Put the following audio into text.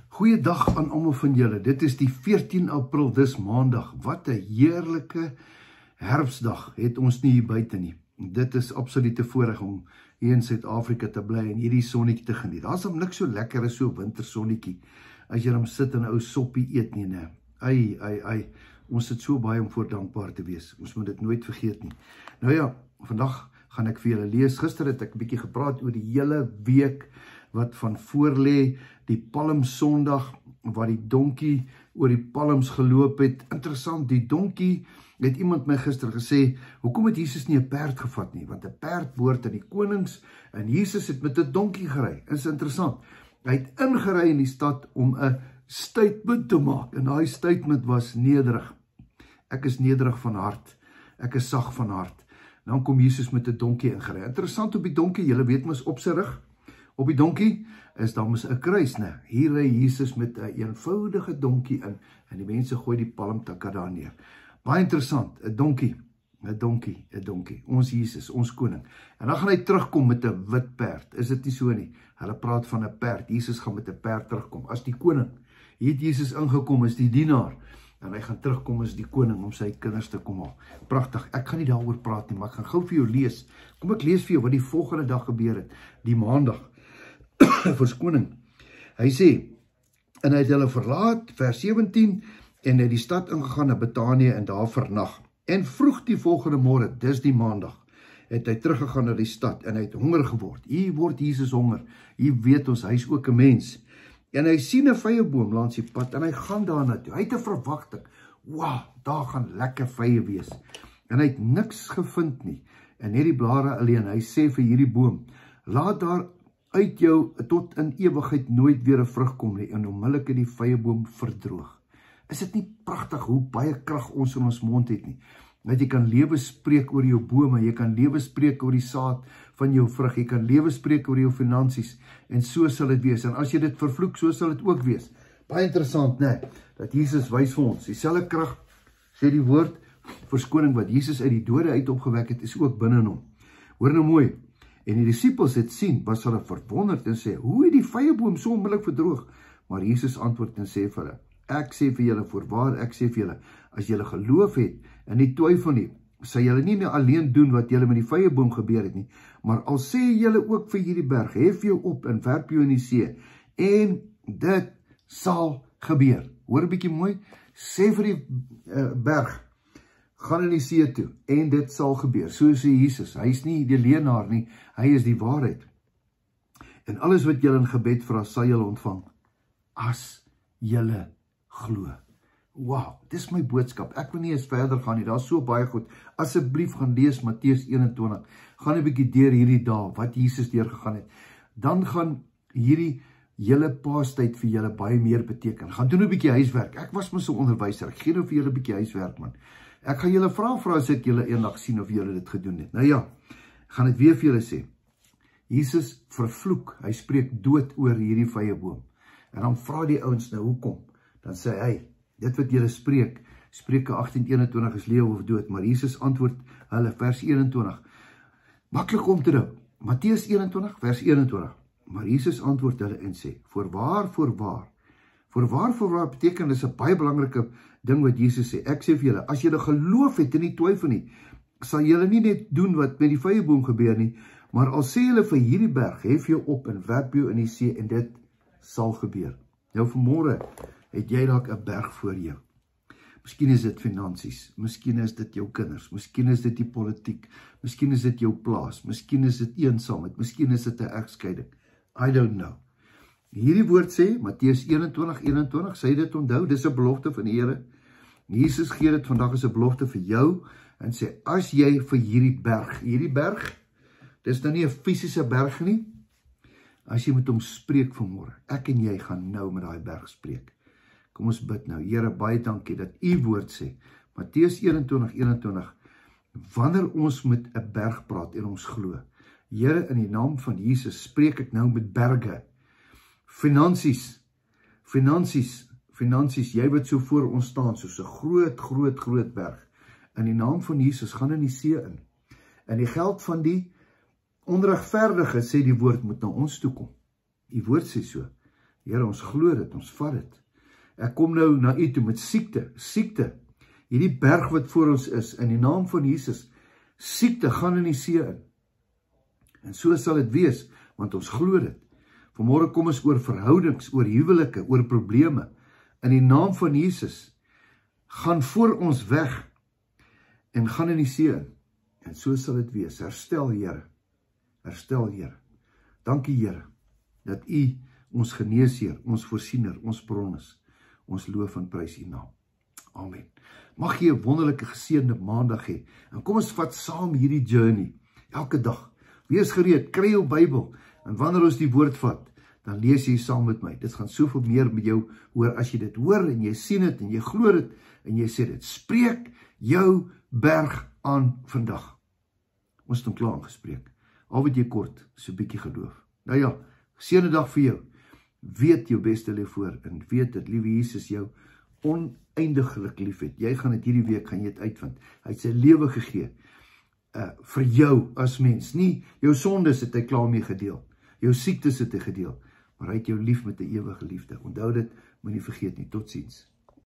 Goeiedag aan almal van julle. Dit is die 14 April, dis maandag. Wat 'n heerlike herfsdag het ons nie hier buite nie. Dit is absolute voorreg om hier in Suid-Afrika te bly en hierdie sonnetjie te geniet. Daar's hom niks so lekker as so wintersonnetjie as jy hom sit en 'n ou soppie eet nie, né? Ons sit so baie om voor dankbaar te wees. Ons moet dit nooit vergeet nie. Nou ja, vandag gaan ek vir julle lees. Gister het ek 'n bietjie gepraat oor die hele week wat van voor lê, die Palmsondag, waar die donkie oor die palms geloop het. Interessant, die donkie, het iemand my gister gesê, hoekom het Jesus nie 'n perd gevat nie? Want 'n perd behoort aan die konings, en Jesus het met 'n donkie gery. Is interessant. Hy het ingery in die stad om 'n statement te maak, en daai statement was nederig. Ek is nederig van hart, ek is sag van hart. Dan kom Jesus met 'n donkie ingery. Interessant, op die donkie, julle weet mos op sy rug, op die donkie is daar mos 'n kruis, né? Hier ry Jesus met 'n eenvoudige donkie in, en die mense gooi die palmtakke daar neer. Baie interessant, 'n donkie, ons Jesus, ons koning. En dan gaan hy terugkom met 'n wit perd. Is dit nie so nie? Hulle praat van 'n perd. Jesus gaan met 'n perd terugkom as die koning. Hier het Jesus ingekom as die dienaar, en hy gaan terugkom as die koning om sy kinders te kom haal. Pragtig. Ek gaan nie daaroor praat nie, maar ek gaan gou vir jou lees. Kom ek lees vir jou wat die volgende dag gebeur het, die maandag. Verskoning. Hy sê, en hy het hulle verlaat, vers 17, en hy het die stad ingegaan na Betanië en daar vernag. En vroeg die volgende môre, dis die maandag, het hy teruggegaan na die stad en hy het honger geword. Hier word Jesus honger. Hier weet ons, hy is ook 'n mens. En hy sien 'n vyeboom langs die pad en hy gaan daar na toe. Hy het 'n verwagting. Wow, daar gaan lekker vye wees. En hy het niks gevind nie. En net die blare alleen. Hy sê vir hierdie boom, laat daar uit jou tot in ewigheid nooit weer 'n vrug kom nie, en onmiddellik het die vyeboom verdroog. Is dit nie pragtig hoe baie krag ons in ons mond het nie? Dat jy kan lewe spreek oor jou bome, jy kan lewe spreek oor die saad van jou vrug, jy kan lewe spreek oor jou finansies, en so sal dit wees. En as jy dit vervloek, so sal dit ook wees. Baie interessant, né? Dat Jesus wys vir ons, dieselfde krag, sê die woord, verskoning wat Jesus uit die dode uit opgewek het, is ook binne in hom. Hoor nou mooi. En die disippels het sien, was hulle verwonderd en sê, hoe het die vyeboom so onmiddellik verdroog? Maar Jesus antwoord en sê vir hulle, ek sê vir julle, voorwaar, ek sê vir julle, as julle geloof het en nie twyfel nie, sal julle nie alleen doen wat julle met die vyeboom gebeur het nie, maar al sê julle ook vir hierdie berg, hef jou op en werp jou in die see, en dit sal gebeur. Hoor 'n bietjie mooi, sê vir die berg, gaan in die see toe, en dit sal gebeur. So sê Jesus, hy is nie die leenaar nie, hy is die waarheid. En alles wat julle in gebed vra, sal julle ontvang, as julle glo. Wow, dis my boodskap. Ek wil nie eens verder gaan nie, daar is so baie goed. Asseblief gaan lees Matteus 21, gaan 'n bietjie deur hierdie dae, wat Jesus deurgegaan het. Dan gaan hierdie hele paastyd vir julle baie meer beteken. Gaan doen 'n bietjie huiswerk. Ek was mos so 'n onderwyser, ek gee nou vir julle 'n bietjie huiswerk, man. Ek gaan julle vra as ek julle eendag sien of julle dit gedoen het. Nou ja, ek gaan dit weer vir julle sê. Jesus vervloek, hy spreek dood oor hierdie vyeboom. En dan vra die ouens nou, hoekom? Dan sê hy, dit wat julle spreek, Spreuke 18:21 is lewe of dood, maar Jesus antwoord hulle, vers 21, maklik om te dink, Matteus 21, vers 21, maar Jesus antwoord hulle en sê, voorwaar beteken, dis 'n baie belangrike ding wat Jesus sê, ek sê vir julle, as julle geloof het en nie twyfel nie, sal julle nie net doen wat met die vyeboom gebeur nie, maar al sê julle vir hierdie berg, hef jou op en werp jou in die see, en dit sal gebeur. Nou vanmôre het jy dalk 'n berg voor jou. Miskien is dit finansies, miskien is dit jou kinders, miskien is dit die politiek, miskien is dit jou plaas, miskien is dit eensaamheid, miskien is dit 'n egskeiding. I don't know. Hierdie woord sê, Matteus 21:21, sê dit onthou, dis 'n belofte van die Here. Jesus gee dit vandag as 'n belofte vir jou, en sê, as jy vir hierdie berg, dis nou nie 'n fisiese berg nie, as jy met hom spreek vanmôre, ek en jy gaan nou met daai berg spreek. Kom ons bid nou. Here, baie dankie dat u woord sê, Matteus 21:21, wanneer ons met 'n berg praat en ons glo, Here, in die naam van Jesus, spreek ek nou met berge, finansies, jy wat so voor ons staan, soos 'n groot berg, in die naam van Jesus, gaan in die see in, en die geld van die onregverdige, sê die woord, moet na ons toe kom. Die woord sê so, Here, ons glo dit, ons vat dit. Ek kom nou na u toe met siekte, hierdie berg wat voor ons is, in die naam van Jesus, siekte gaan in die see in. En so sal dit wees, want ons glo dit. Vanmôre kom ons oor verhoudings, oor huwelike, oor probleme. In die naam van Jesus, gaan voor ons weg, en gaan in die see in. En so sal dit wees. Herstel, Here. Herstel, Here. Dankie, Here, dat u ons geneesheer, ons voorsiener, ons bron is. Ons loof en prys u naam. Amen. Mag jy 'n wonderlike geseënde maandag hê. En kom ons vat saam hierdie journey. Elke dag. Wees gereed, kry jou Bybel. En wanneer ons die woord vat, dan lees jy saam met my. Dit gaan soveel meer met jou hoor as jy dit hoor en jy sien dit en jy glo dit en jy sê dit. Spreek jou berg aan vandag. Ons het hom klaar aangespreek. Al wat jy kort, so 'n bietjie geloof. Nou ja, geseënde dag vir jou. Weet jou beste lê voor en weet dat liewe Jesus jou oneindiglik lief het. Jy gaan dit hierdie week gaan jy dit uitvind. Hy het sy lewe gegee vir jou as mens. Nie jou sondes het hy klaar mee gedeel. Jou siektes het hy gedeel. Maar hy het jou lief met 'n ewige liefde. Onthou dit, moenie vergeet nie. Totsiens.